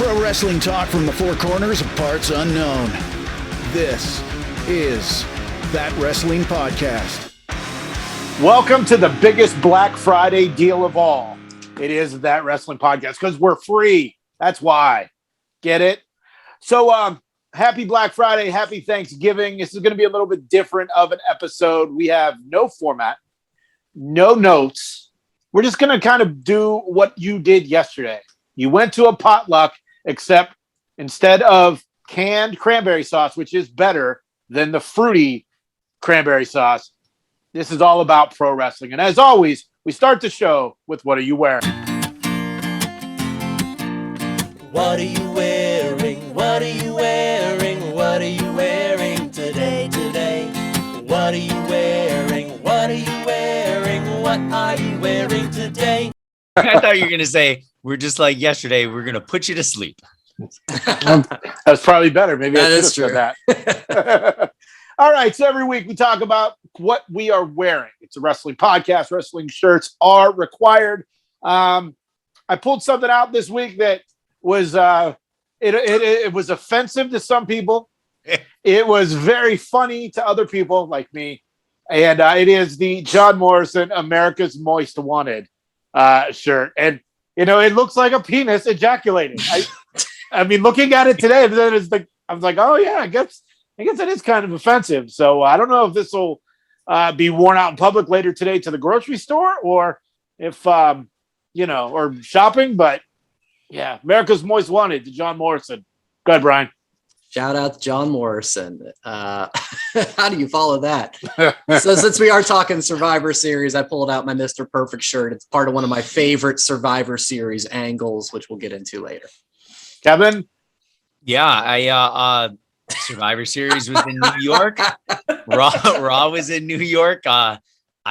Pro wrestling talk from the four corners of parts unknown. This is That Wrestling Podcast. Welcome to the biggest Black Friday deal of all. It is That Wrestling Podcast because we're free. That's why. Get it? So, happy Black Friday. Happy Thanksgiving. This is going to be a little bit different of an episode. We have no format, no notes. We're just going to kind of do what you did yesterday. You went to a potluck, except instead of canned cranberry sauce, which is better than the fruity cranberry sauce, this is all about pro wrestling. And as always, we start the show with What Are You Wearing? What are you wearing? What are you wearing? What are you wearing today? What are you wearing? What are you wearing? What are you wearing today? I thought you were going to say, we're just like yesterday, we're going to put you to sleep. That's probably better. Maybe I should have said true. that. All right. So every week we talk about what we are wearing. It's a wrestling podcast. Wrestling shirts are required. I pulled something out this week that was it was offensive to some people. It was very funny to other people like me. And it is the John Morrison America's Most Wanted shirt. And, you know, it looks like a penis ejaculating. I mean, looking at it today, I was like, oh, yeah, I guess it is kind of offensive. So I don't know if this will be worn out in public later today to the grocery store or if, or shopping. But, yeah, America's Most Wanted to John Morrison. Go ahead, Brian. Shout out to John Morrison. How do you follow that? So since we are talking Survivor Series, I pulled out my Mr. Perfect shirt. It's part of one of my favorite Survivor Series angles, which we'll get into later. Kevin? Yeah, I Survivor Series was in New York. Raw was in New York. I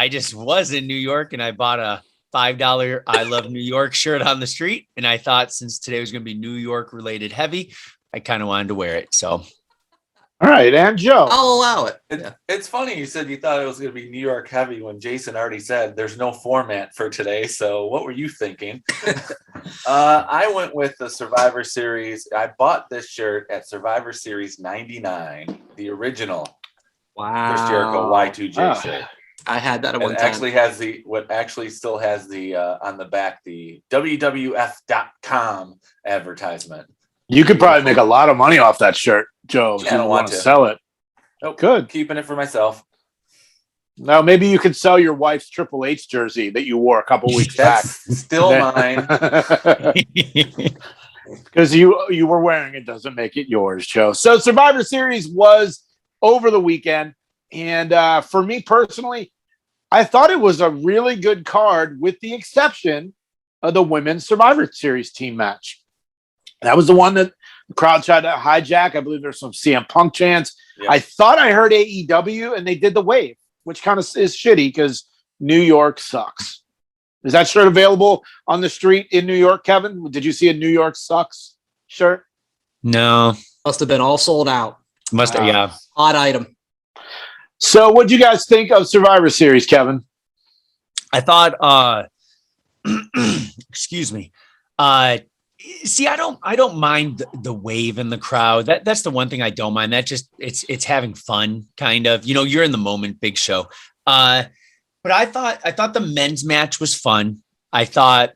just was in New York, and I bought a $5 I Love New York shirt on the street. And I thought since today was going to be New York related heavy, I kind of wanted to wear it. So, all right, and Joe. I'll allow it. It's funny you said you thought it was going to be New York heavy when Jason already said there's no format for today. So what were you thinking? I went with the Survivor Series. I bought this shirt at Survivor Series 99, the original Chris Jericho Y2J shirt. I had that at one time. It actually still has the on the back the WWF.com advertisement. You could probably make a lot of money off that shirt, Joe. Yeah, I don't want to sell it. Nope. Good. Keeping it for myself. Now, maybe you could sell your wife's Triple H jersey that you wore a couple weeks back. Still mine. Because you were wearing it doesn't make it yours, Joe. So Survivor Series was over the weekend. And for me personally, I thought it was a really good card with the exception of the Women's Survivor Series team match. That was the one that the crowd tried to hijack. I believe there's some CM Punk chants. Yep. I thought I heard AEW, and they did the wave, which kind of is shitty because New York sucks. Is that shirt available on the street in New York, Kevin? Did you see a New York sucks shirt? No. Must have been all sold out. Must have, yeah. Odd item. So what do you guys think of Survivor Series, Kevin? I thought, excuse me. See, I don't mind the wave in the crowd. That's the one thing I don't mind. That just it's having fun, kind of. You know, you're in the moment, big show. But I thought the men's match was fun. I thought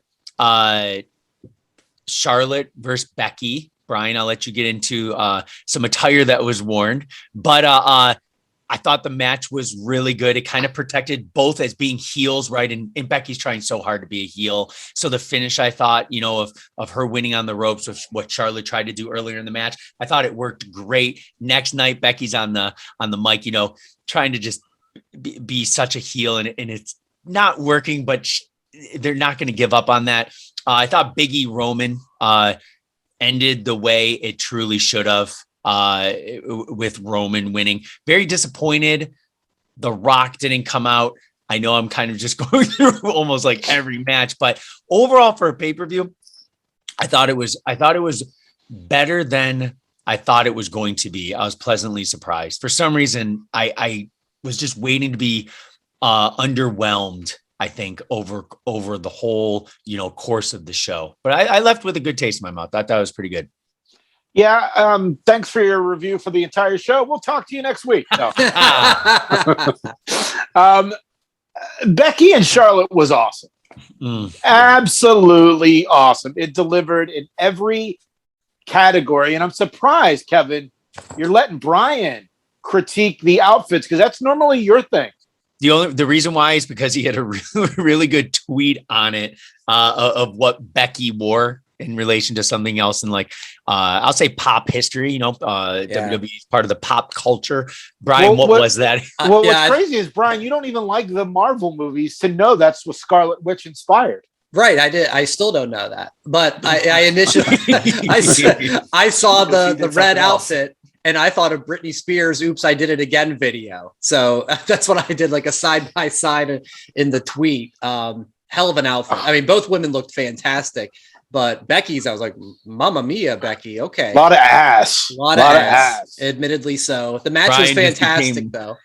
Charlotte versus Becky. Brian, I'll let you get into some attire that was worn, but I thought the match was really good. It kind of protected both as being heels, right? And Becky's trying so hard to be a heel. So the finish, I thought, you know, of her winning on the ropes, of what Charlotte tried to do earlier in the match, I thought it worked great. Next night, Becky's on the mic, you know, trying to just be such a heel, and it's not working, but they're not going to give up on that. I thought Big E Roman ended the way it truly should have. With Roman winning. Very disappointed. The Rock didn't come out. I know I'm kind of just going through almost like every match, but overall for a pay-per-view, I thought it was better than I thought it was going to be. I was pleasantly surprised. For some reason, I was just waiting to be underwhelmed. I think, over the whole, course of the show. But I left with a good taste in my mouth. I thought that was pretty good. Yeah. Thanks for your review for the entire show. We'll talk to you next week. No. Becky and Charlotte was awesome. Absolutely awesome. It delivered in every category. And I'm surprised, Kevin, you're letting Brian critique the outfits, because that's normally your thing. The reason why is because he had a really good tweet on it of what Becky wore in relation to something else, and I'll say pop history. WWE is part of the pop culture. Brian, what was that? Well, what's crazy is, Brian, you don't even like the Marvel movies to know that's what Scarlet Witch inspired. Right, I did. I still don't know that, but I initially I saw the red outfit. And I thought of Britney Spears' "Oops, I Did It Again" video. So that's what I did, like a side by side in the tweet. Hell of an outfit. I mean, both women looked fantastic, but Becky's, I was like, Mamma Mia, Becky. Okay. A lot of ass. A lot of ass. Admittedly so. The match was fantastic, though.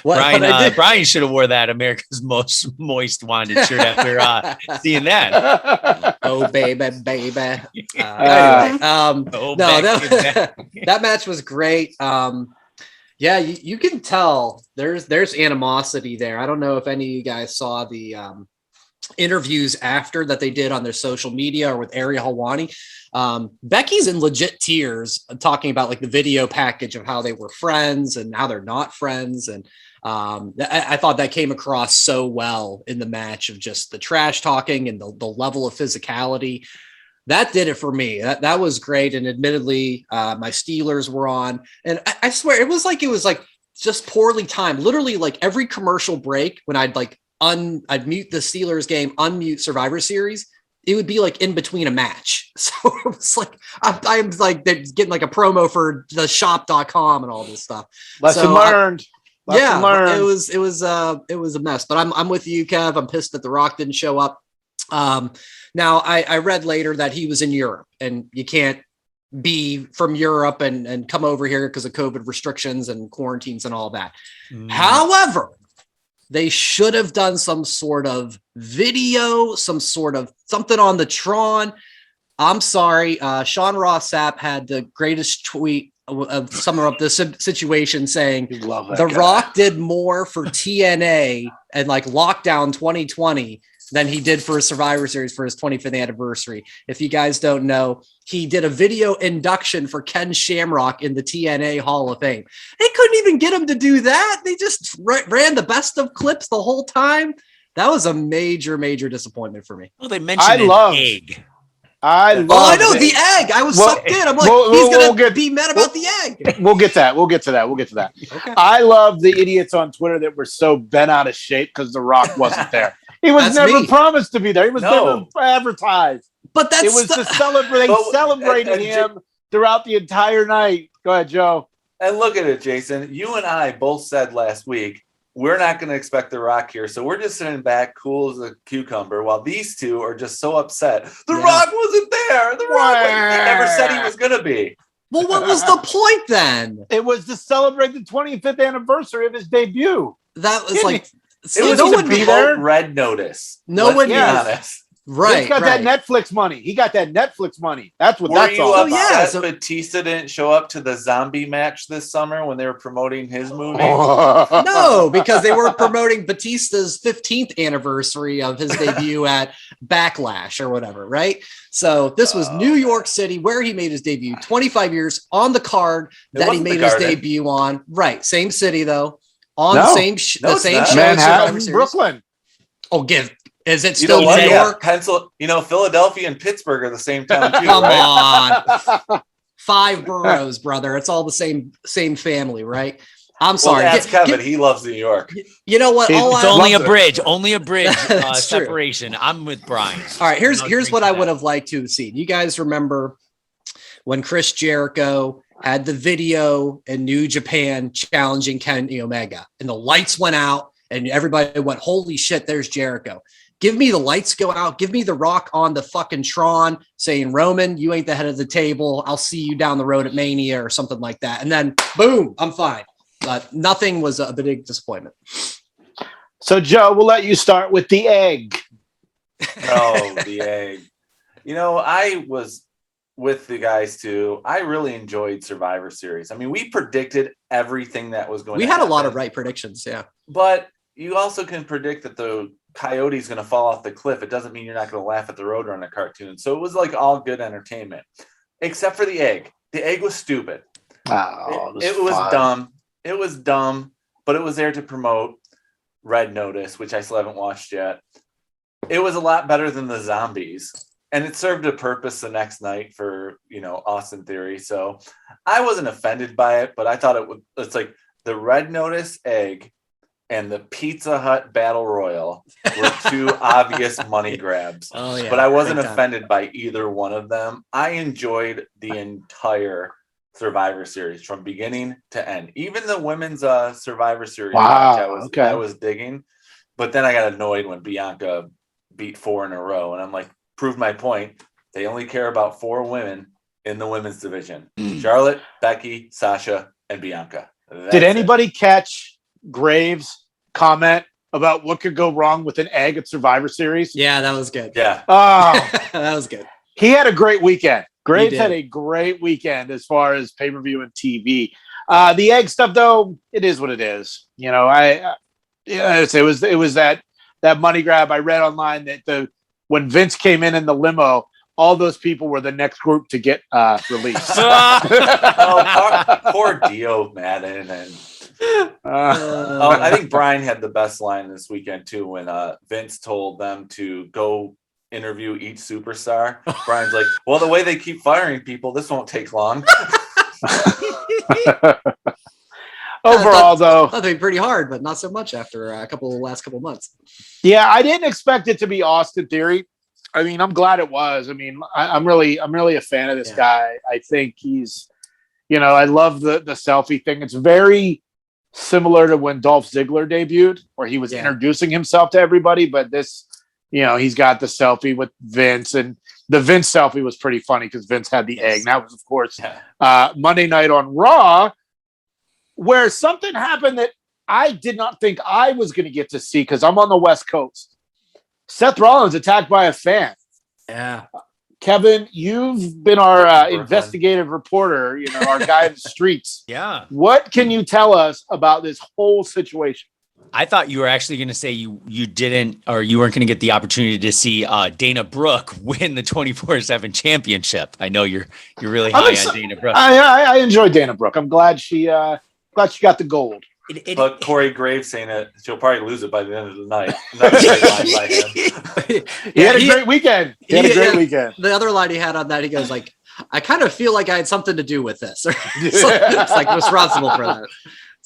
Brian should have wore that America's Most Moist Wanted shirt after seeing that. Oh, baby. Anyway, that match was great. You can tell there's animosity there. I don't know if any of you guys saw the interviews after that they did on their social media or with Ariel Helwani. Becky's in legit tears talking about the video package of how they were friends and how they're not friends. And I thought that came across so well in the match of just the trash talking and the level of physicality. That did it for me. That was great. And admittedly, my Steelers were on, and I swear it was just poorly timed. Literally, every commercial break when I'd mute the Steelers game, unmute Survivor Series, it would be in between a match. So it was I'm they're getting a promo for the shop.com and all this stuff. Lesson learned. It was a mess, but I'm with you, Kev. I'm pissed that The Rock didn't show up. Now I read later that he was in Europe, and you can't be from Europe and come over here because of COVID restrictions and quarantines and all that. However, they should have done some sort of video, some sort of something on the Tron. I'm sorry. Sean Ross Sapp had the greatest tweet of summing up this situation, saying The Rock did more for TNA and Lockdown 2020 than he did for Survivor Series for his 25th anniversary. If you guys don't know, he did a video induction for Ken Shamrock in the TNA Hall of Fame. They couldn't even get him to do that. They just ran the best of clips the whole time. That was a major, major disappointment for me. Well, they mentioned an egg. I know the egg. I was sucked in. I'm he's gonna be mad about the egg. We'll get that. Okay. I love the idiots on Twitter that were so bent out of shape because The Rock wasn't there. He was never promised to be there. He was never advertised. But it was to celebrate. They celebrated him throughout the entire night. Go ahead, Joe. And look at it, Jason. You and I both said last week, we're not going to expect The Rock here. So we're just sitting back cool as a cucumber while these two are just so upset. The Rock wasn't there. The Rock never said he was going to be. Well, what was the point then? It was to celebrate the 25th anniversary of his debut. That was it was no one be there. Red notice. No one be honest. Right. He's got that Netflix money. He got that Netflix money. That's what that's all about. Batista didn't show up to the zombie match this summer when they were promoting his movie. No, because they were promoting Batista's 15th anniversary of his debut at Backlash or whatever, right? So this was New York City where he made his debut. 25 years on the card that he made his debut on. Right. Same city though. On the same show. Manhattan, Brooklyn. Oh, is it still New York? Philadelphia and Pittsburgh are the same town too. Come on. 5 boroughs, brother. It's all the same family, right? I'm sorry. That's Kevin. He loves New York. You know what? It's only a bridge separation. I'm with Brian. All right. Here's what I would have liked to have seen. You guys remember when Chris Jericho had the video in New Japan challenging Kenny Omega, and the lights went out, and everybody went, "Holy shit! There's Jericho." Give me the lights go out. Give me The Rock on the fucking Tron saying, "Roman, you ain't the head of the table. I'll see you down the road at Mania," or something like that. And then boom, I'm fine. But nothing was a big disappointment. So, Joe, we'll let you start with the egg. Oh, the egg. I was with the guys too. I really enjoyed Survivor Series. I mean, we predicted everything that was going to We had happen. a lot of right predictions, yeah. But you also can predict that the coyote's going to fall off the cliff. It doesn't mean you're not going to laugh at the Roadrunner cartoon. So it was like all good entertainment, except for the egg. The egg was stupid. Oh, It was dumb. It was dumb, but it was there to promote Red Notice, which I still haven't watched yet. It was a lot better than the zombies, and it served a purpose the next night for, Austin Theory. So I wasn't offended by it, but I thought it's like the Red Notice egg and the Pizza Hut Battle Royal were two obvious money grabs. Oh, yeah. But I wasn't Big time. offended by either one of them. I enjoyed the entire Survivor Series from beginning to end. Even the women's Survivor Series match I was digging. But then I got annoyed when Bianca beat 4 in a row. And I'm like, prove my point. They only care about 4 women in the women's division. Charlotte, Becky, Sasha, and Bianca. Did anybody catch Graves' comment about what could go wrong with an egg at Survivor Series? Yeah, that was good. Yeah. Oh, That was good. he had a great weekend. Graves did. had a great weekend as far as pay-per-view and TV. The egg stuff, though, it is what it is. It was that money grab. I read online that when Vince came in the limo, all those people were the next group to get released. Poor Dio Madden and I think Brian had the best line this weekend too when Vince told them to go interview each superstar. Brian's like, well, the way they keep firing people, this won't take long. Overall, though, that'd be pretty hard, but not so much after last couple months. Yeah, I didn't expect it to be Austin Theory. I mean, I'm glad it was. I mean, I'm really a fan of this guy. I think he's, I love the selfie thing. It's very similar to when Dolph Ziggler debuted, where he was introducing himself to everybody. But this, he's got the selfie with Vince, and the Vince selfie was pretty funny because Vince had the egg. And that was, of course, Monday night on Raw, where something happened that I did not think I was going to get to see because I'm on the West Coast. Seth Rollins attacked by a fan. Yeah. Kevin, you've been our investigative reporter, our guy in the streets. Yeah. What can you tell us about this whole situation? I thought you were actually going to say you didn't, or you weren't going to get the opportunity to see Dana Brooke win the 24/7 championship. I know you're really high on Dana Brooke. I enjoy Dana Brooke. I'm glad she got the gold. But Corey Graves saying that she'll probably lose it by the end of the night. He had a great weekend. Weekend. The other line he had on that, he goes like, I kind of feel like I had something to do with this. It's like responsible for that.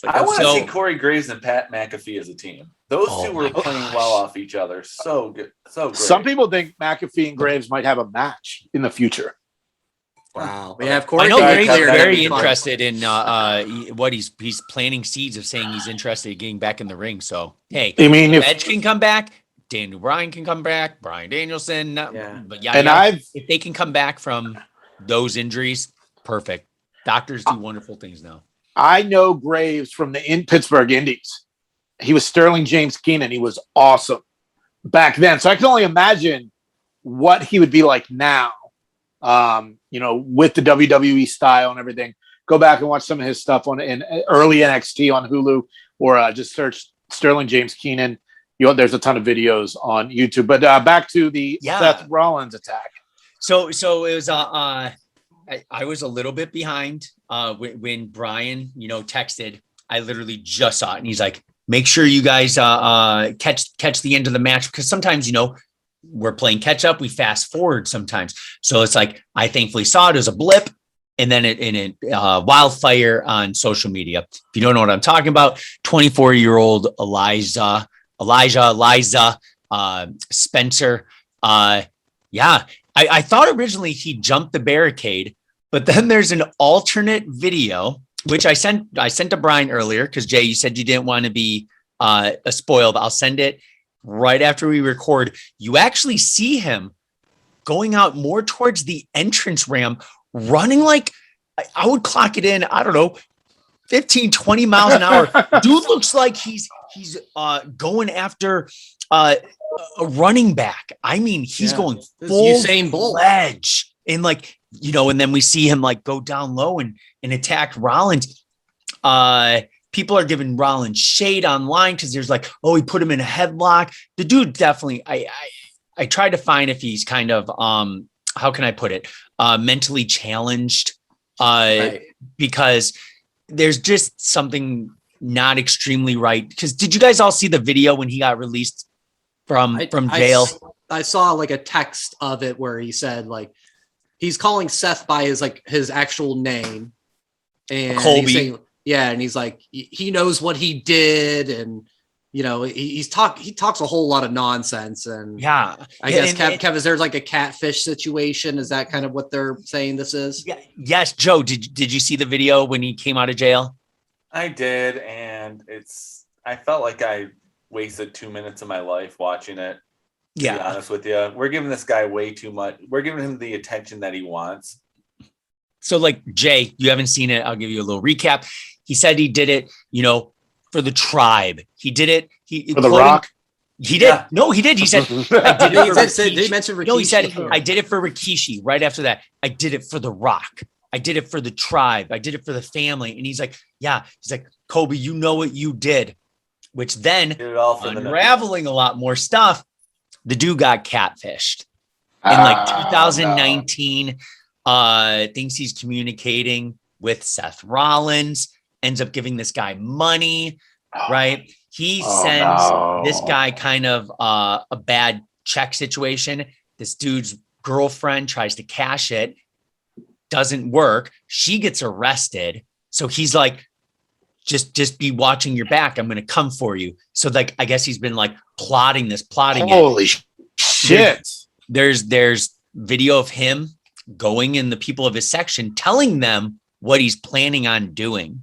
I want to see Corey Graves and Pat McAfee as a team. Those two were playing well off each other. So good. So great. Some people think McAfee and Graves might have a match in the future. Wow. Yeah, of course. I know Graves is very interested in what he's planting seeds of saying he's interested in getting back in the ring. So, hey, if Edge can come back, Daniel Bryan can come back, Bryan Danielson. But if they can come back from those injuries, perfect. Doctors do wonderful things now. I know Graves from the Pittsburgh Indies. He was Sterling James Keenan. He was awesome back then. So I can only imagine what he would be like now. With the WWE style and everything. Go back and watch some of his stuff in early NXT on Hulu, or just search Sterling James Keenan. There's a ton of videos on YouTube. But back to the Seth Rollins attack. So it was I was a little bit behind when Brian texted. I literally just saw it, and he's like, "Make sure you guys catch the end of the match because sometimes we're playing catch up. We fast forward sometimes. So it's like, I thankfully saw it as a blip and then it wildfire on social media. If you don't know what I'm talking about, 24-year-old Eliza Spencer. I thought originally he jumped the barricade, but then there's an alternate video, which I sent to Brian earlier. Cause Jay, you said you didn't want to be a spoil, but I'll send it right after we record. You actually see him going out more towards the entrance ramp, running like, I would clock it in, I don't know, 15, 20 miles an hour. Dude looks like he's He's going after a running back. I mean, he's going full Usain Bolt ledge, and like, you know, and then we see him like go down low and attack Rollins. People are giving Rollins shade online because there's like, oh, he put him in a headlock. The dude definitely. I tried to find if he's kind of how can I put it, mentally challenged, right. Because there's just something not extremely right. Because did you guys all see the video when he got released from jail? I saw like a text of it where he said like he's calling Seth by his actual name, and Colby. He's saying, and he's like he knows what he did, and you know he talks a whole lot of nonsense, and I guess Kev, is there like a catfish situation? Is that kind of what they're saying this is? Yeah. Yes, Joe. Did you see the video when he came out of jail? I did, and I felt like I wasted 2 minutes of my life watching it. To be honest with you, we're giving this guy way too much. We're giving him the attention that he wants. So, like, Jay, you haven't seen it. I'll give you a little recap. He said he did it, you know, for the tribe. He did it. For The Rock. He did. Yeah. No, he did. He said, I did it for Rikishi. Did he mention Rikishi? No, he said, I did it for Rikishi. Right after that, I did it for The Rock. I did it for the tribe. I did it for the family. And he's like, he's like, Kobe, you know what you did, which then unraveling a lot more stuff. The dude got catfished in like 2019. Thinks he's communicating with Seth Rollins, ends up giving this guy money, right? He sends this guy kind of a bad check situation. This dude's girlfriend tries to cash it. Doesn't work. She gets arrested. So he's like, just be watching your back. I'm going to come for you. So like, I guess he's been like plotting Holy shit. There's video of him going in the people of his section, telling them what he's planning on doing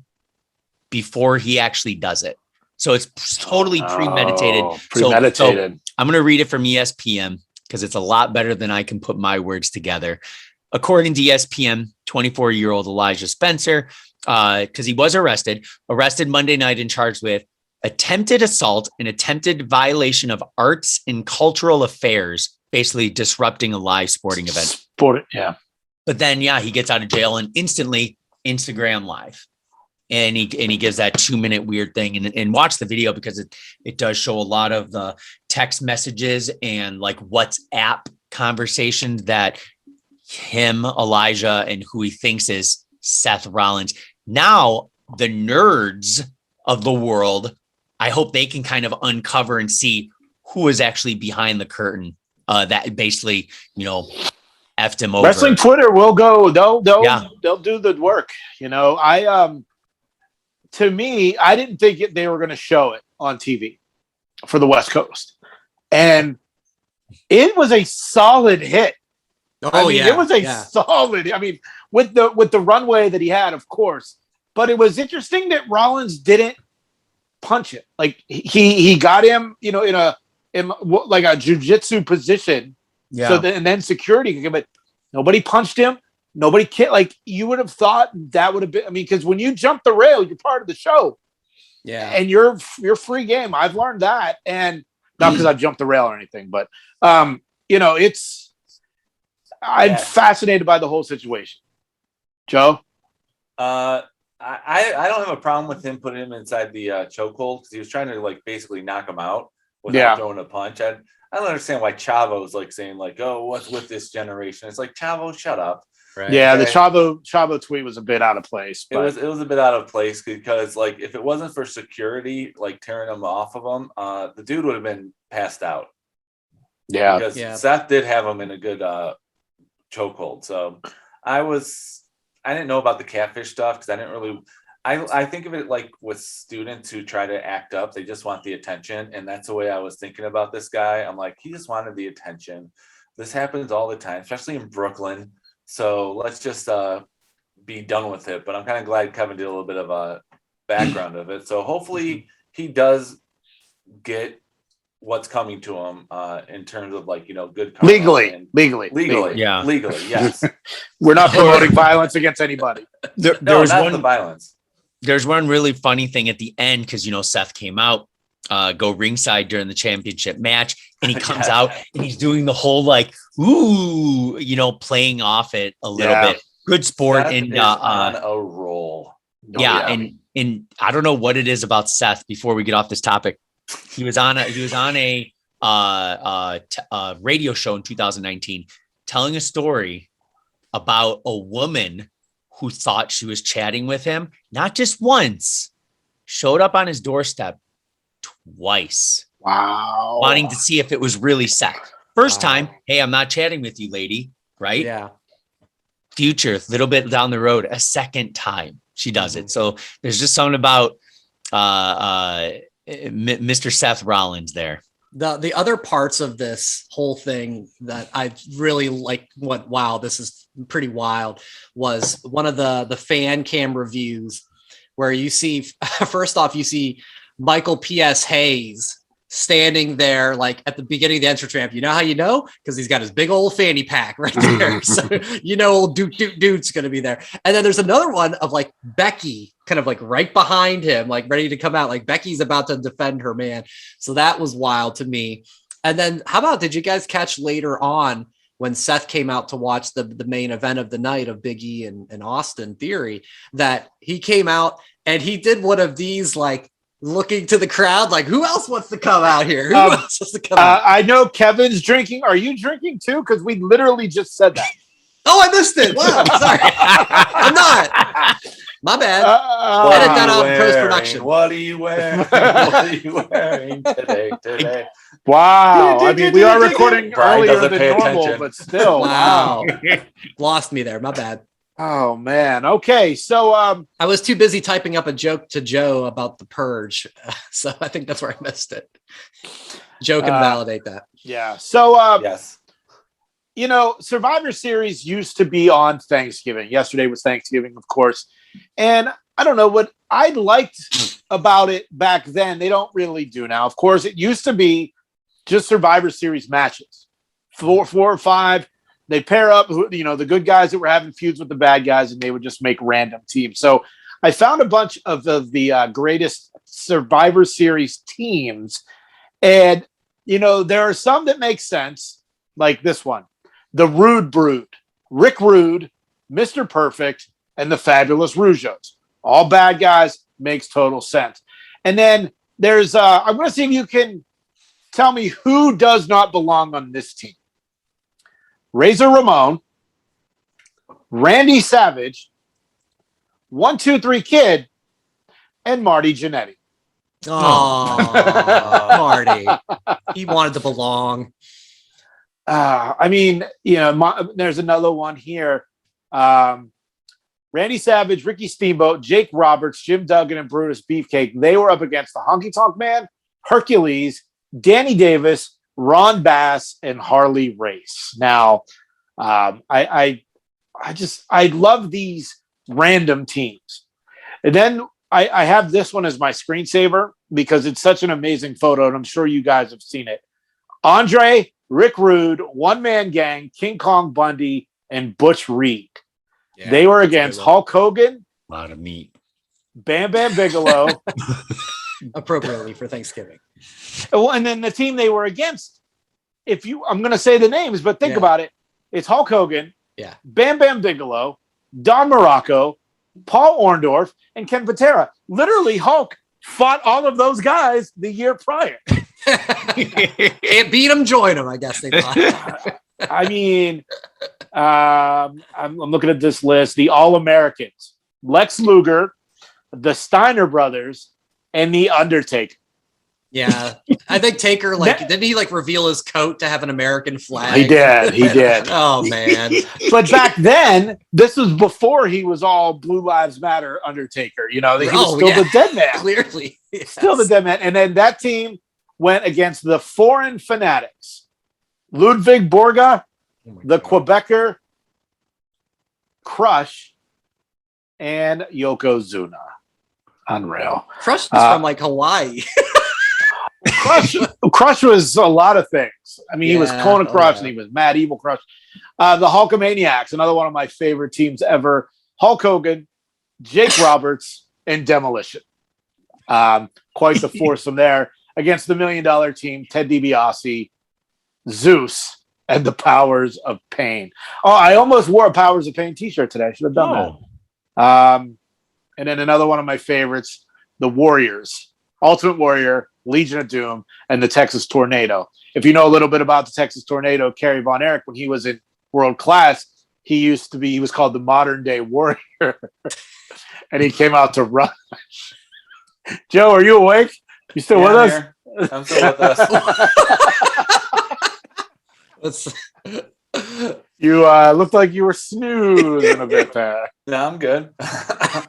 before he actually does it. So it's totally premeditated. So I'm going to read it from ESPN because it's a lot better than I can put my words together. According to ESPN, 24-year-old Elijah Spencer, because he was arrested Monday night and charged with attempted assault and attempted violation of arts and cultural affairs, basically disrupting a live sporting event. But then, he gets out of jail and instantly Instagram live. And he gives that 2-minute weird thing and watch the video because it does show a lot of the text messages and like WhatsApp conversations that him, Elijah, and who he thinks is Seth Rollins. Now, the nerds of the world, I hope they can kind of uncover and see who is actually behind the curtain that basically, you know, effed him over. Wrestling Twitter will go. They'll do the work. You know, to me, I didn't think they were going to show it on TV for the West Coast, and it was a solid hit. It was a solid. I mean, with the runway that he had, of course. But it was interesting that Rollins didn't punch it. Like he got him, you know, in like a jiu-jitsu position. Yeah. So and then security, but nobody punched him. Nobody kicked. Like you would have thought that would have been. I mean, because when you jump the rail, you're part of the show. Yeah. And you're free game. I've learned that, and not because I jumped the rail or anything, but you know, I'm fascinated by the whole situation. Joe? I don't have a problem with him putting him inside the chokehold because he was trying to like basically knock him out without throwing a punch. I don't understand why Chavo was like saying like, oh, what's with this generation? It's like, Chavo, shut up. Right. Yeah, okay. The Chavo tweet was a bit out of place. But... It was a bit out of place because like if it wasn't for security like tearing him off of him, the dude would have been passed out. Yeah. Because Seth did have him in a good chokehold. So I didn't know about the catfish stuff because I didn't really. I think of it like with students who try to act up, they just want the attention, and that's the way I was thinking about this guy. I'm like, he just wanted the attention. This happens all the time, especially in Brooklyn. So let's just be done with it. But I'm kind of glad Kevin did a little bit of a background of it. So hopefully he does get what's coming to him in terms of like, you know, good legally, yes. We're not promoting violence against anybody. There was not the violence. There's one really funny thing at the end because, you know, Seth came out go ringside during the championship match, and he comes out and he's doing the whole like, ooh, playing off it a little bit. Good sport. Seth and is on a roll. And I don't know what it is about Seth. Before we get off this topic, he was on a radio show in 2019 telling a story about a woman who thought she was chatting with him, not just once, showed up on his doorstep twice. Wow. Wanting to see if it was really Seth. First time, hey, I'm not chatting with you, lady. Right? Yeah. Future, a little bit down the road, a second time she does it. So there's just something about Mr. Seth Rollins there. The other parts of this whole thing that I really went, wow, this is pretty wild, was one of the fan cam reviews where you see, first off, you see Michael P.S. Hayes standing there like at the beginning of the entrance ramp. You know how you know? Because he's got his big old fanny pack right there. So old dude's going to be there. And then there's another one of like Becky kind of like right behind him, like ready to come out. Like Becky's about to defend her man. So that was wild to me. And then how about, did you guys catch later on when Seth came out to watch the main event of the night of Big E and Austin Theory, that he came out and he did one of these, like, looking to the crowd, like, who else wants to come out here? Who else wants to come out? I know Kevin's drinking. Are you drinking too? Because we literally just said that. Oh, I missed it. Wow, sorry. I'm not. My bad. Edit that out in post-production. What are you wearing? What are you wearing today? Wow. I mean, we are recording Brian earlier doesn't than pay normal, attention. but still. Wow. Lost me there. My bad. Oh, man. Okay. So I was too busy typing up a joke to Joe about the purge. So I think that's where I missed it. Joe can validate that. yeah. So Yes. Survivor Series used to be on Thanksgiving. Yesterday was Thanksgiving, of course. And I don't know what I liked about it back then. They don't really do now. Of course, it used to be just Survivor Series matches. Four or five. They pair up, the good guys that were having feuds with the bad guys, and they would just make random teams. So I found a bunch of the greatest Survivor Series teams. And, there are some that make sense, like this one. The Rude Brood, Rick Rude, Mr. Perfect, and the Fabulous Rougeos. All bad guys, makes total sense. And then there's, I'm going to see if you can tell me who does not belong on this team. Razor Ramon, Randy Savage, 1, 2, 3 Kid, and Marty Jannetty. Oh, Marty. He wanted to belong. There's another one here. Randy Savage, Ricky Steamboat, Jake Roberts, Jim Duggan, and Brutus Beefcake. They were up against the Honky Tonk Man, Hercules, Danny Davis, Ron Bass, and Harley Race. Now, I love these random teams. And then I have this one as my screensaver because it's such an amazing photo, and I'm sure you guys have seen it. Andre, Rick Rude, One Man Gang, King Kong Bundy, and Butch Reed. Yeah, they were against Hulk Hogan. A lot of meat. Bam Bam Bigelow. Appropriately for Thanksgiving. Well, and then the team they were against, I'm going to say the names, but think about it. It's Hulk Hogan, Bam Bam Bigelow, Don Morocco, Paul Orndorff, and Ken Patera. Literally, Hulk fought all of those guys the year prior. Can't beat them, join them, I guess they thought. I mean, I'm looking at this list. The All-Americans, Lex Luger, the Steiner brothers, and the Undertaker. Yeah, I think Taker, didn't he reveal his coat to have an American flag? He did. Oh, man. But back then, this was before he was all Blue Lives Matter Undertaker. He was still the dead man. Clearly. Yes. Still the dead man. And then that team went against the Foreign Fanatics. Ludwig Borga, the Quebecer Crush, and Yokozuna. Unreal. Crush is from Hawaii. Crush was a lot of things. I mean, he was Kona Crush and he was Mad Evil Crush. The Hulkamaniacs, another one of my favorite teams ever. Hulk Hogan, Jake Roberts, and Demolition. Quite the foursome there. against the $1 Million Team, Ted DiBiase, Zeus, and the Powers of Pain. Oh, I almost wore a Powers of Pain t-shirt today. I should have done that. And then another one of my favorites, the Warriors, Ultimate Warrior, Legion of Doom, and the Texas Tornado. If you know a little bit about the Texas Tornado, Kerry Von Erich, when he was in world class, he was called the modern day Warrior. And he came out to rush. Joe, are you awake? You still with us? Here. I'm still with us. You looked like you were snoozing a bit there. No, I'm good.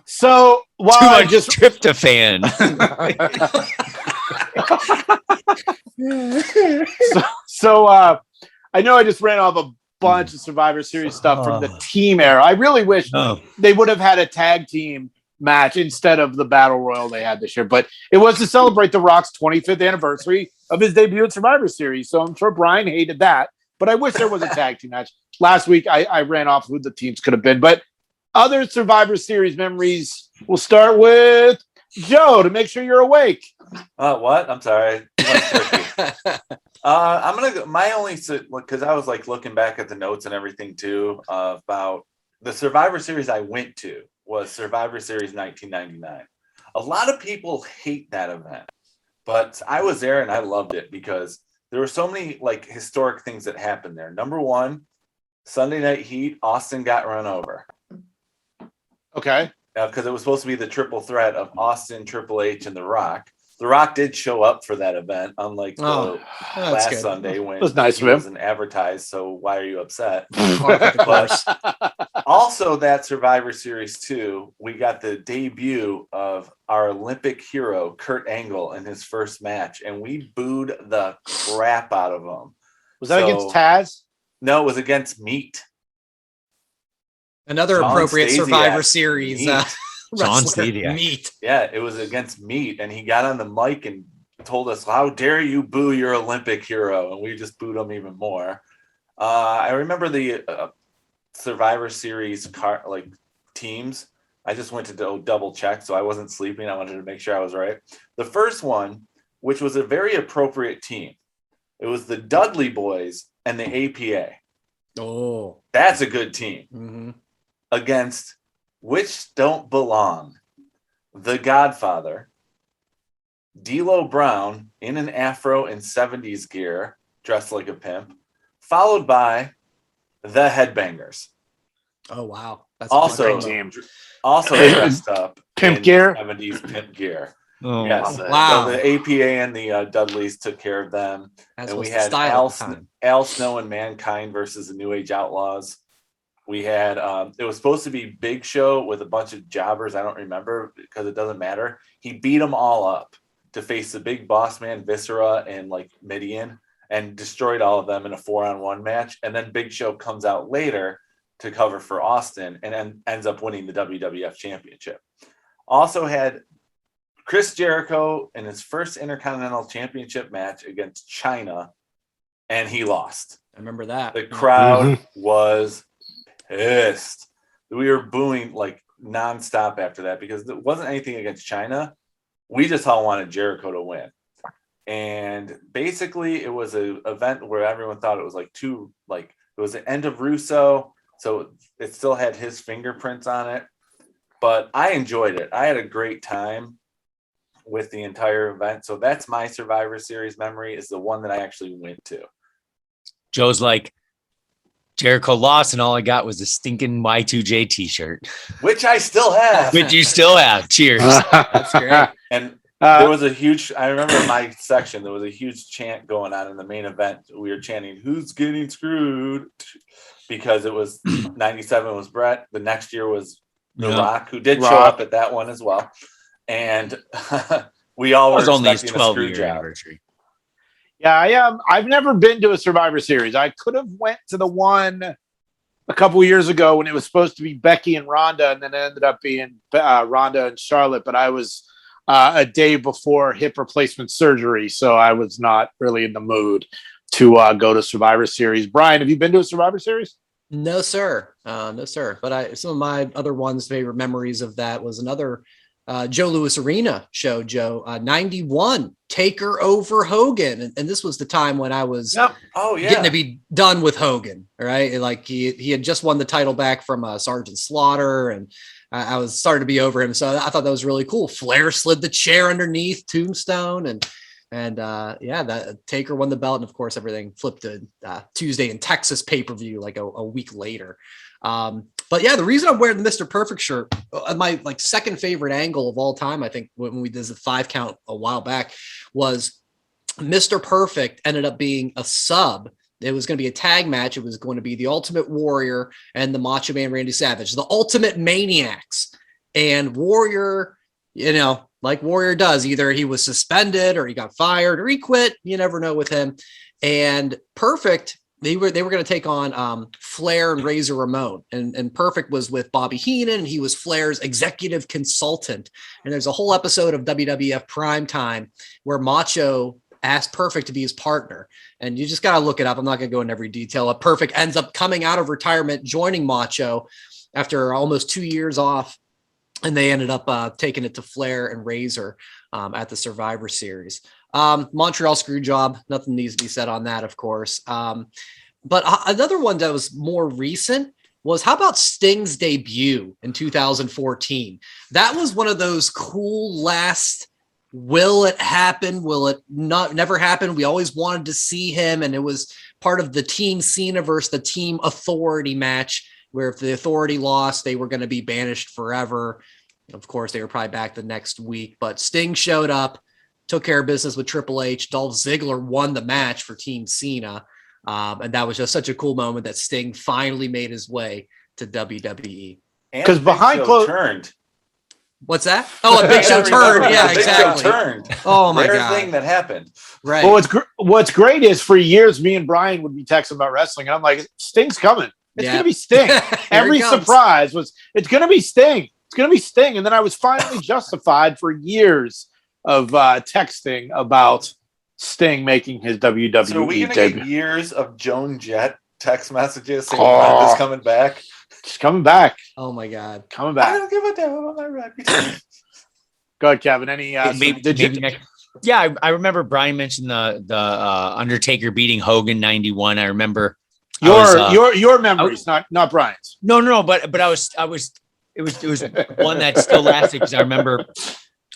So while Too I much just tryptophan. so I know I just ran off a bunch of Survivor Series stuff from the team era. I really wish they would have had a tag team match instead of the Battle Royal they had this year. But it was to celebrate The Rock's 25th anniversary of his debut at Survivor Series. So I'm sure Brian hated that. But I wish there was a tag team match. Last week, I ran off who the teams could have been. But other Survivor Series memories, we'll start with Joe to make sure you're awake. What? I'm sorry. I'm gonna go. My only, because I was like looking back at the notes and everything too about the Survivor Series I went to was Survivor Series 1999. A lot of people hate that event, but I was there and I loved it because there were so many like historic things that happened there. Number one, Sunday Night Heat, Austin got run over. Okay. Because it was supposed to be the triple threat of Austin, Triple H, and The Rock. The Rock did show up for that event, unlike the last Sunday when it was nice he of him. wasn't advertised. So why are you upset? But also, that Survivor Series 2, we got the debut of our Olympic hero, Kurt Angle, in his first match, and we booed the crap out of him. Was that against Taz? No, it was against Meat. Another John appropriate Stasiak. Survivor Series. John wrestler. Stasiak. Meat. Yeah, it was against Meat, and he got on the mic and told us, "How dare you boo your Olympic hero?" And we just booed him even more. I remember the Survivor Series teams. I just went to double check, so I wasn't sleeping. I wanted to make sure I was right. The first one, which was a very appropriate team, it was the Dudley Boys and the APA. Oh, that's a good team. Mm-hmm. Against Which Don't Belong, The Godfather, D'Lo Brown in an afro and 70s gear, dressed like a pimp, followed by the Headbangers. Oh, wow. That's also a team. Also dressed up pimp in gear. 70s pimp gear. Oh, yes. wow. So the APA and the Dudleys took care of them. As and was we the had style Al Snow and Mankind versus the New Age Outlaws. We had it was supposed to be Big Show with a bunch of jobbers. I don't remember because it doesn't matter. He beat them all up to face the Big Boss Man, Viscera, and like Midian, and destroyed all of them in a 4-on-1 match. And then Big Show comes out later to cover for Austin and ends up winning the WWF Championship. Also had Chris Jericho in his first Intercontinental Championship match against China, and he lost. I remember that. The crowd was pissed. We were booing like nonstop after that because it wasn't anything against China. We just all wanted Jericho to win. And basically it was an event where everyone thought it was it was the end of Russo. So it still had his fingerprints on it, but I enjoyed it. I had a great time with the entire event. So that's my Survivor Series memory, is the one that I actually went to. Joe's like, Jericho lost, and all I got was a stinking Y2J t-shirt, which I still have. which you still have. Cheers. That's great. And there was a huge, I remember in my section, there was a huge chant going on in the main event. We were chanting, "Who's getting screwed?" Because it was 97 was Brett. The next year was The Rock, who did show up at that one as well. And we all were only his expecting a 12-year screw job. anniversary. Yeah, I am. I've never been to a Survivor Series. I could have went to the one a couple of years ago when it was supposed to be Becky and Ronda, and then it ended up being Ronda and Charlotte. But I was a day before hip replacement surgery, so I was not really in the mood to go to Survivor Series. Brian, have you been to a Survivor Series? No, sir. No, sir. But some of my other favorite memories of that was another Joe Louis Arena show, Joe, 91, Taker over Hogan. And this was the time when I was getting to be done with Hogan, right? Like he had just won the title back from Sergeant Slaughter, and I was starting to be over him. So I thought that was really cool. Flair slid the chair underneath Tombstone, and that Taker won the belt. And of course, everything flipped to Tuesday in Texas pay-per-view like a week later. But yeah, the reason I'm wearing the Mr. Perfect shirt, my like second favorite angle of all time, I think when we did the 5 count a while back, was Mr. Perfect ended up being a sub. It was going to be a tag match. It was going to be the Ultimate Warrior and the Macho Man Randy Savage, the Ultimate Maniacs. And Warrior, like Warrior does, either he was suspended or he got fired or he quit. You never know with him. And Perfect, they were going to take on Flair and Razor Ramon, and Perfect was with Bobby Heenan, and he was Flair's executive consultant. And there's a whole episode of WWF Primetime where Macho asked Perfect to be his partner, and you just got to look it up. I'm not going to go into every detail. Perfect ends up coming out of retirement, joining Macho after almost 2 years off, and they ended up taking it to Flair and Razor at the Survivor Series. Montreal Screwjob, nothing needs to be said on that, of course. But another one that was more recent was, how about Sting's debut in 2014? That was one of those cool last, will it happen? Will it never happen? We always wanted to see him. And it was part of the Team Cena versus the Team Authority match, where if the Authority lost, they were going to be banished forever. Of course, they were probably back the next week, but Sting showed up, took care of business with Triple H. Dolph Ziggler won the match for Team Cena. And that was just such a cool moment that Sting finally made his way to WWE. Because behind closed turned. What's that? Oh, a Big Show turned. Yeah, exactly. Big Show turned. Oh my Rare God. thing that happened. Right. Well, what's great is, for years, me and Brian would be texting about wrestling, and I'm like, Sting's coming. It's going to be Sting. Every surprise was, it's going to be Sting. It's going to be Sting. And then I was finally justified for years of texting about Sting making his WWE So are we going to debut. get years of Joan Jett text messages saying Brenda's coming back? She's coming back. Oh my God. Coming back. I don't give a damn about my reputation. Go ahead, Kevin. Any Yeah, I remember Brian mentioned the Undertaker beating Hogan 91. I remember your memories, not Brian's. No, but it was one that still lasted, because I remember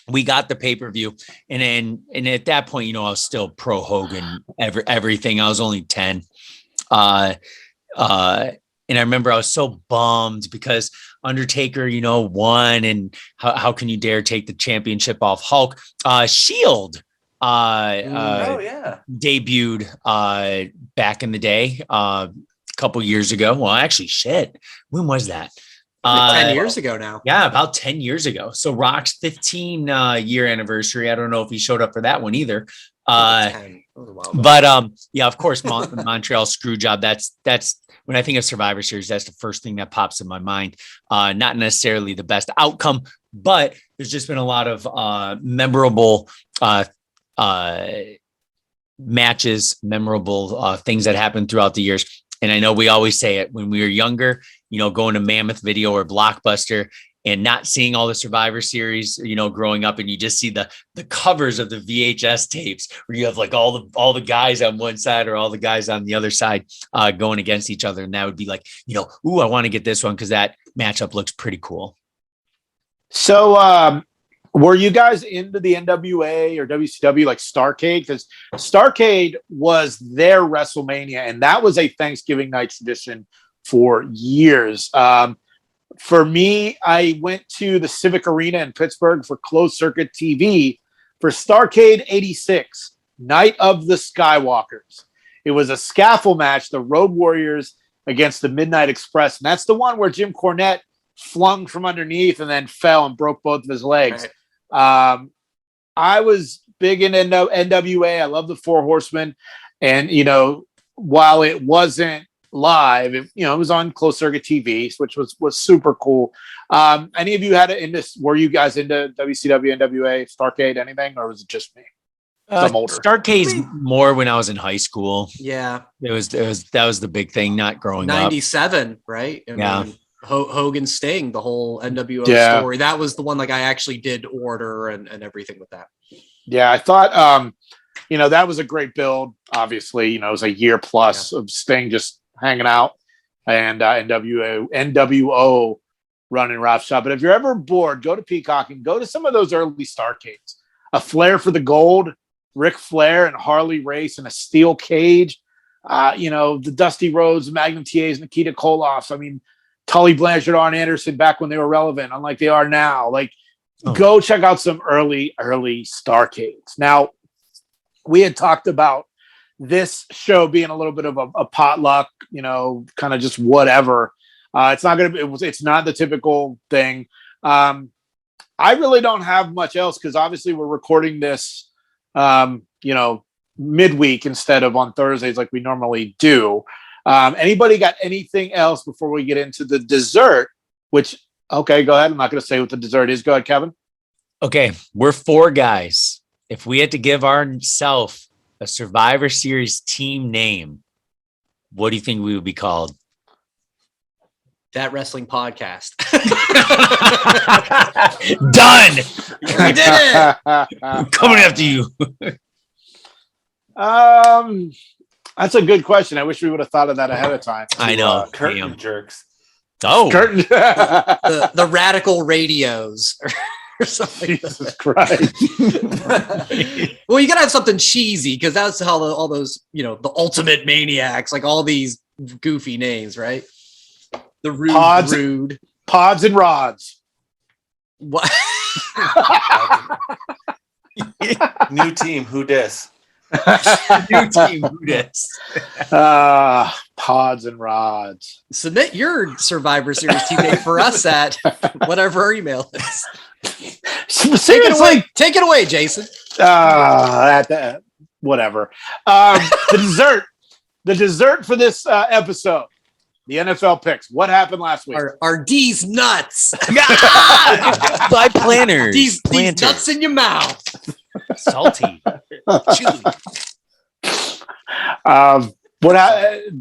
we got the pay-per-view, and at that point, I was still pro Hogan, everything. I was only 10. And I remember I was so bummed because Undertaker, won, and how can you dare take the championship off Hulk? Shield debuted back in the day, a couple years ago. Well, actually, when was that? 10 years ago now. Yeah, about 10 years ago. So Rock's 15 year anniversary. I don't know if he showed up for that one either. But of course, Montreal Screwjob. That's when I think of Survivor Series, that's the first thing that pops in my mind. Not necessarily the best outcome, but there's just been a lot of memorable matches, memorable things that happened throughout the years. And I know we always say it when we were younger, going to Mammoth Video or Blockbuster and not seeing all the Survivor Series, growing up, and you just see the covers of the VHS tapes where you have like all the guys on one side or all the guys on the other side going against each other. And that would be like, ooh, I want to get this one because that matchup looks pretty cool. So were you guys into the NWA or WCW like Starrcade? Because Starrcade was their WrestleMania, and that was a Thanksgiving night tradition for years. For me, I went to the Civic Arena in Pittsburgh for closed circuit TV for Starrcade 86, Night of the Skywalkers. It was a scaffold match, the Road Warriors against the Midnight Express. And that's the one where Jim Cornette flung from underneath and then fell and broke both of his legs. Right. I was big into NWA. I love the Four Horsemen. And, while it wasn't live, it was on closed circuit TV, which was super cool. Any of you were you guys into WCW, NWA, Starrcade, anything, or was it just me? I'm older. Starrcade's more when I was in high school. Yeah, that was the big thing. Not growing 97, up. 97, right? Yeah. Hogan Sting, the whole NWO story. That was the one like I actually did order and everything with that. Yeah, I thought that was a great build. Obviously, it was a year plus of Sting just hanging out and NWO running roughshod. But if you're ever bored, go to Peacock and go to some of those early Starcades. A Flair for the Gold, Ric Flair and Harley Race in a steel cage. The Dusty Rhodes, Magnum TAs, Nikita Koloffs. I mean, Tully Blanchard, Arn Anderson back when they were relevant, unlike they are now. Go check out some early Starcades. Now, we had talked about this show being a little bit of a potluck, kind of just whatever. It's not the typical thing. I really don't have much else because obviously we're recording this, midweek instead of on Thursdays like we normally do. Anybody got anything else before we get into the dessert? Okay, go ahead. I'm not going to say what the dessert is. Go ahead, Kevin. Okay, we're 4 guys. If we had to give ourselves a Survivor Series team name, what do you think we would be called? That Wrestling Podcast. Done. We did it. I'm coming after you. That's a good question. I wish we would have thought of that ahead of time. I know. Curtain jerks. Oh, Curtain. the Radical Radios. Or something Jesus Christ. Well, you gotta have something cheesy because that's how all those, the Ultimate Maniacs, like all these goofy names, right? The rude Pods and Rods. What? New team, who dis? new team, who dis? Pods and Rods. Submit your Survivor Series team name for us at whatever our email is. Seriously, take it away, Jason. Whatever. The dessert for this episode, the NFL picks. What happened last week? Are D's nuts? By planners. These nuts in your mouth. Salty. Chewy.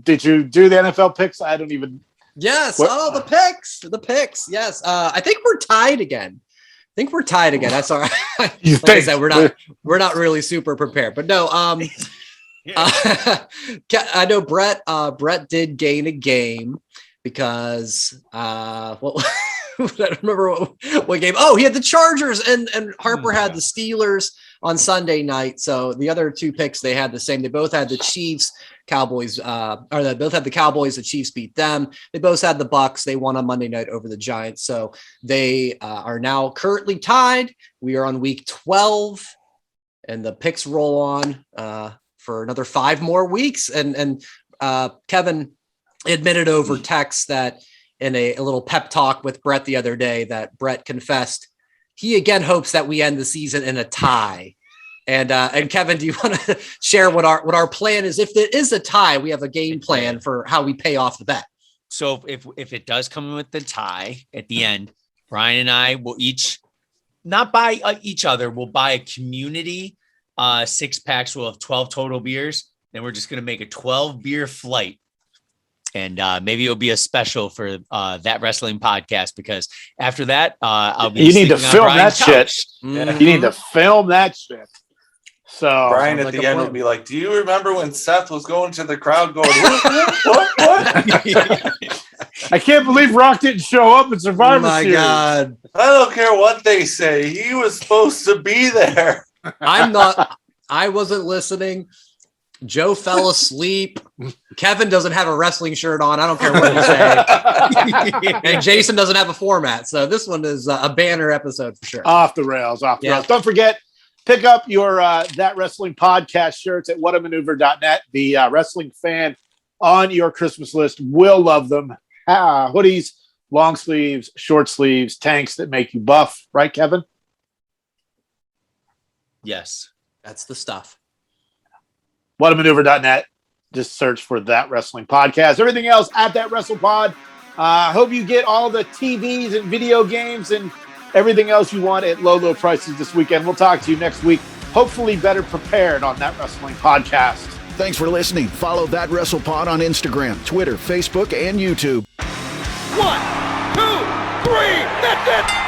Did you do the NFL picks? I don't even. Yes. The picks. Yes. I think we're tied again. That's all right. Like I said, we're not really super prepared, but no. I know Brett did gain a game because I don't remember what game. Oh, he had the Chargers and Harper had the Steelers on Sunday night. So the other 2 picks, they had the same. They both had the Chiefs, Cowboys, they both had the Cowboys. The Chiefs beat them. They both had the Bucks. They won on Monday night over the Giants. So they are now currently tied. We are on week 12 and the picks roll on for another 5 more weeks. And Kevin admitted over text that in a little pep talk with Brett the other day that Brett confessed he again hopes that we end the season in a tie. And Kevin, do you want to share what our plan is? If there is a tie, we have a game plan for how we pay off the bet. So if it does come with the tie at the end, Brian and I will each not buy each other. We'll buy a community 6-packs. We'll have 12 total beers. Then we're just going to make a 12 beer flight. And maybe it'll be a special for That Wrestling Podcast because after that, I'll be. You need to film that shit. Mm-hmm. You need to film that shit. So Brian at the end will be like, "Do you remember when Seth was going to the crowd going, what? I can't believe Rock didn't show up at Survivor Series. My God. I don't care what they say. He was supposed to be there." I wasn't listening. Joe fell asleep. Kevin doesn't have a wrestling shirt on. I don't care what you say. And Jason doesn't have a format. So this one is a banner episode for sure. Off the rails. Don't forget, pick up your That Wrestling Podcast shirts at whatamaneuver.net. The wrestling fan on your Christmas list will love them. Hoodies, long sleeves, short sleeves, tanks that make you buff. Right, Kevin? Yes. That's the stuff. Whatamaneuver.net. Just search for That Wrestling Podcast. Everything else at That Wrestle Pod. Hope you get all the TVs and video games and everything else you want at low prices this weekend. We'll talk to you next week. Hopefully better prepared on That Wrestling Podcast. Thanks for listening. Follow That WrestlePod on Instagram, Twitter, Facebook, and YouTube. 1, Seth.